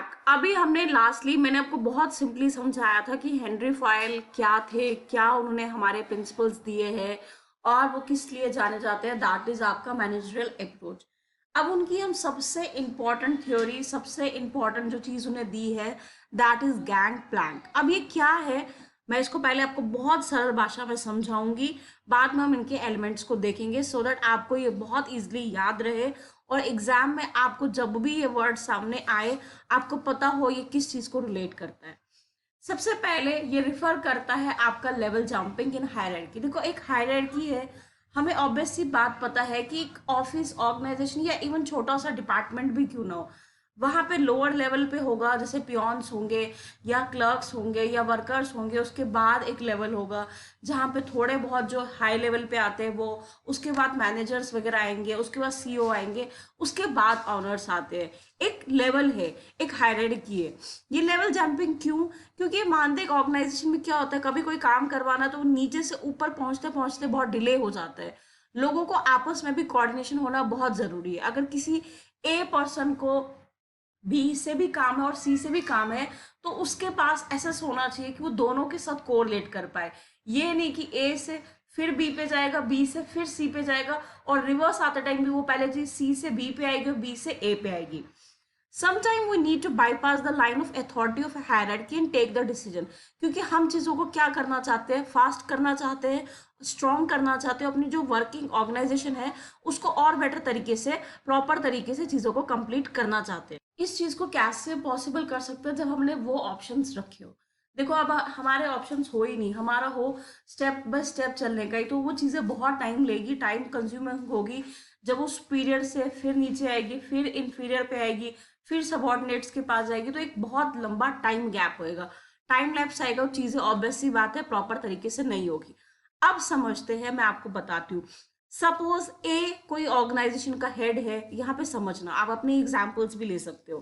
Back. अभी हमने lastly मैंने आपको बहुत सिंपली समझाया था कि हेनरी फॉयल क्या थे, क्या उन्होंने हमारे प्रिंसिपल्स दिए हैं और वो किस लिए जाने जाते हैं। दैट इज आपका मैनेजरियल अप्रोच। अब उनकी हम सबसे इम्पॉर्टेंट थ्योरी, सबसे इम्पॉर्टेंट जो चीज़ उन्हें दी है दैट इज गैंग प्लैंक। अब ये क्या है, मैं इसको पहले आपको बहुत सरल भाषा में समझाऊंगी, बाद में हम इनके एलिमेंट्स को देखेंगे सो दैट आपको ये बहुत इजीली याद रहे और एग्जाम में आपको जब भी ये वर्ड सामने आए आपको पता हो ये किस चीज को रिलेट करता है। सबसे पहले ये रिफर करता है आपका लेवल जंपिंग इन हायरार्की। देखो एक हायरार्की है, हमें ऑब्वियस सी बात पता है कि एक ऑफिस, ऑर्गेनाइजेशन या इवन छोटा सा डिपार्टमेंट भी क्यों ना हो, वहां पे लोअर लेवल पे होगा, जैसे पियोन्स होंगे या क्लर्क्स होंगे या वर्कर्स होंगे। उसके बाद एक लेवल होगा जहाँ पे थोड़े बहुत जो हाई लेवल पे आते हैं वो, उसके बाद मैनेजर्स वगैरह आएंगे, उसके बाद सीईओ आएंगे, उसके बाद ऑनर्स आते हैं। एक लेवल है, एक हायरार्की है। ये लेवल जंपिंग क्यों? क्योंकि मानते एक ऑर्गेनाइजेशन में क्या होता है, कभी कोई काम करवाना तो नीचे से ऊपर पहुंचते पहुंचते बहुत डिले हो जाता है। लोगों को आपस में भी कोऑर्डिनेशन होना बहुत जरूरी है। अगर किसी ए पर्सन को बी से भी काम है और सी से भी काम है तो उसके पास ऐसा होना चाहिए कि वो दोनों के साथ कोरिलेट कर पाए। ये नहीं कि ए से फिर बी पे जाएगा, बी से फिर सी पे जाएगा और रिवर्स आते टाइम भी वो पहले चीज सी से बी पे आएगी और बी से ए पे आएगी। Sometime we need to bypass the line of authority of hierarchy and take the decision. क्योंकि हम चीज़ों को क्या करना चाहते हैं, फास्ट करना चाहते हैं, स्ट्रॉन्ग करना चाहते हैं, अपनी जो वर्किंग ऑर्गेनाइजेशन है उसको और बेटर तरीके से, प्रॉपर तरीके से चीज़ों को कंप्लीट करना चाहते हैं। इस चीज़ को कैसे पॉसिबल कर सकते हैं, जब हमने वो ऑप्शंस रखे हो। देखो अब हमारे ऑप्शंस हो ही नहीं, हमारा हो स्टेप बाय स्टेप चलने का ही, तो वो चीज़ें बहुत टाइम लेगी, टाइम कंज्यूमिंग होगी। जब उस पीरियड से फिर नीचे आएगी, फिर इंफीरियर पे आएगी, फिर सबॉर्डिनेट्स के पास जाएगी, तो एक बहुत लंबा टाइम गैप होएगा, टाइम लैप्स आएगा और चीजें ऑब्वियस सी बात है प्रॉपर तरीके से नहीं होगी। अब समझते हैं, मैं आपको बताती हूँ। सपोज ए कोई ऑर्गेनाइजेशन का हेड है, यहाँ पे समझना, आप अपने एग्जाम्पल्स भी ले सकते हो।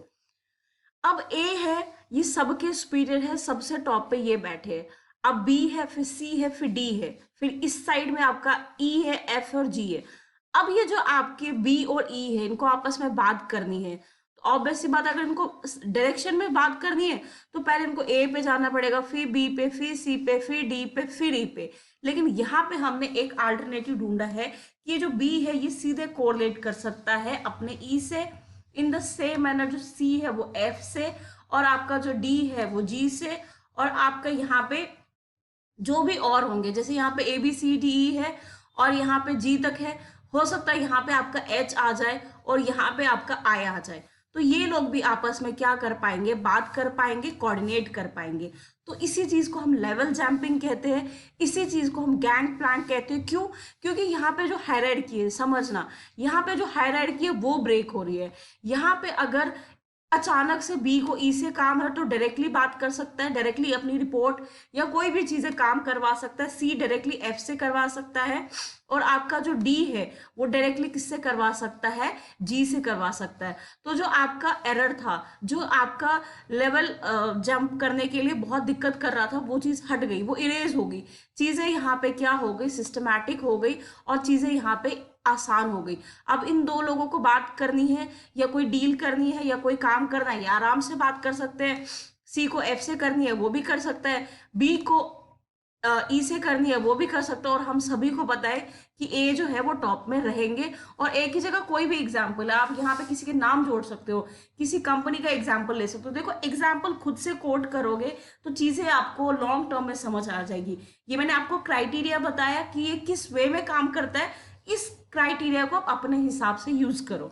अब ए है, ये सबके सुपीरियर है, सबसे टॉप पे ये बैठे हैं। अब बी है, फिर सी है, फिर डी है, फिर इस साइड में आपका ई है, एफ और जी है। अब ये जो आपके बी और ई है, इनको आपस में बात करनी है, तो ऑब्वियस सी बात, अगर इनको डायरेक्शन में बात करनी है तो पहले इनको ए पे जाना पड़ेगा, फिर बी पे, फिर सी पे, फिर डी पे, फिर ई पे। लेकिन यहाँ पे हमने एक अल्टरनेटिव ढूंढा है कि ये जो बी है ये सीधे कोरिलेट कर सकता है अपने ई से, इन द सेम मैनर जो सी है वो एफ से, और आपका जो डी है वो जी से, और आपका यहाँ पे जो भी और होंगे, जैसे यहाँ पे A B C D E है और यहाँ पे जी तक है, हो सकता है यहाँ पे आपका एच आ जाए और यहाँ पे आपका आई आ जाए, तो ये लोग भी आपस में क्या कर पाएंगे, बात कर पाएंगे, कोऑर्डिनेट कर पाएंगे। तो इसी चीज को हम लेवल जंपिंग कहते हैं, इसी चीज को हम गैंग प्लैंक कहते हैं। क्यों? क्योंकि यहाँ पे जो हायरार्की है, समझना, यहाँ पे जो हायरार्की है वो ब्रेक हो रही है। यहाँ पे अगर अचानक से बी को ई से काम है तो डायरेक्टली बात कर सकता है, डायरेक्टली अपनी रिपोर्ट या कोई भी चीजें काम करवा सकता है। सी डायरेक्टली एफ से करवा सकता है, और आपका जो डी है वो डायरेक्टली किससे करवा सकता है, जी से करवा सकता है। तो जो आपका एरर था, जो आपका लेवल जंप करने के लिए बहुत दिक्कत कर रहा था, वो चीज हट गई, वो इरेज हो गई। चीजें यहाँ पे क्या हो गई, सिस्टमैटिक हो गई और चीजें यहाँ पे आसान हो गई। अब इन दो लोगों को बात करनी है या कोई डील करनी है या कोई काम करना है, या आराम से बात कर सकते हैं। सी को एफ से करनी है वो भी कर सकता है, बी को ई से करनी है वो भी कर सकता है, और हम सभी को पता है कि ए जो है वो टॉप में रहेंगे। और एक ही जगह कोई भी एग्जाम्पल है, आप यहाँ पे किसी के नाम जोड़ सकते हो, किसी कंपनी का एग्जाम्पल ले सकते हो। देखो एग्जाम्पल खुद से कोट करोगे तो चीजें आपको लॉन्ग टर्म में समझ आ जाएगी। ये मैंने आपको क्राइटेरिया बताया कि ये किस वे में काम करता है, इस क्राइटेरिया को आप अपने हिसाब से यूज करो।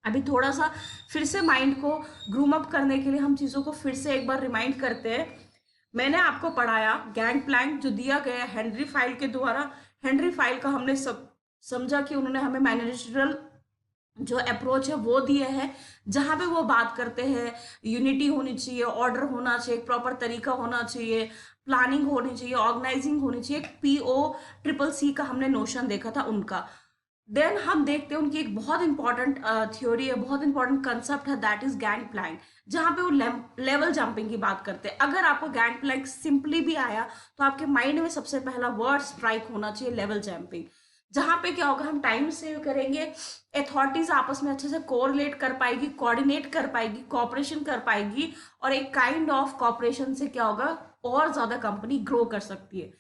अभी थोड़ा सा फिर से माइंड को ग्रूम अप करने के लिए हम चीजों को फिर से एक बार रिमाइंड करते हैं। मैंने आपको पढ़ाया गैंग प्लैंक जो दिया गया है हेनरी फाइल के द्वारा। हेनरी फाइल का हमने सब समझा कि उन्होंने हमें मैनेजरल जो अप्रोच है वो दिया है, जहां पे वो बात करते हैं यूनिटी होनी चाहिए, ऑर्डर होना चाहिए, प्रॉपर तरीका होना चाहिए, प्लानिंग होनी चाहिए, ऑर्गेनाइजिंग होनी चाहिए। पीओ ट्रिपल सी का हमने नोशन देखा था उनका। देन हम देखते हैं उनकी एक बहुत इंपॉर्टेंट थ्योरी है, बहुत इंपॉर्टेंट कंसेप्ट है, दैट इज गैंग प्लैंक, जहां पे वो लेवल जंपिंग की बात करते हैं। अगर आपको गैंग प्लैंक सिंपली भी आया तो आपके माइंड में सबसे पहला वर्ड स्ट्राइक होना चाहिए लेवल जंपिंग। जहाँ पे क्या होगा, हम टाइम सेव करेंगे, अथॉरिटीज आपस में अच्छे से कोरिलेट कर पाएगी, कोऑर्डिनेट कर पाएगी, कॉपरेशन कर पाएगी, और एक काइंड ऑफ कॉपरेशन से क्या होगा, और ज्यादा कंपनी ग्रो कर सकती है।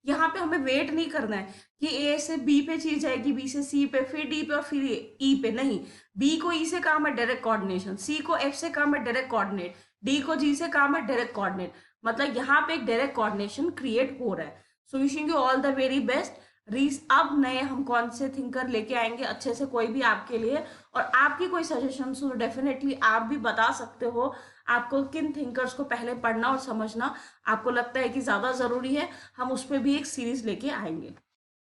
यहाँ पे हमें वेट नहीं करना है कि ए से बी पे चीज जाएगी, बी से सी पे, फिर डी पे और फिर ई पे, नहीं। बी को ई से काम है डायरेक्ट कोऑर्डिनेशन, सी को एफ से काम है डायरेक्ट कोऑर्डिनेट, डी को जी से काम है डायरेक्ट कोऑर्डिनेट। मतलब यहाँ पे एक डायरेक्ट कोऑर्डिनेशन क्रिएट हो रहा है। So wishing you all the very best रीस। अब नए हम कौन से थिंकर लेके आएंगे अच्छे से, कोई भी आपके लिए, और आपकी कोई सजेशन हो डेफिनेटली आप भी बता सकते हो। आपको किन थिंकर्स को पहले पढ़ना और समझना आपको लगता है कि ज्यादा जरूरी है, हम उस पर भी एक सीरीज लेके आएंगे।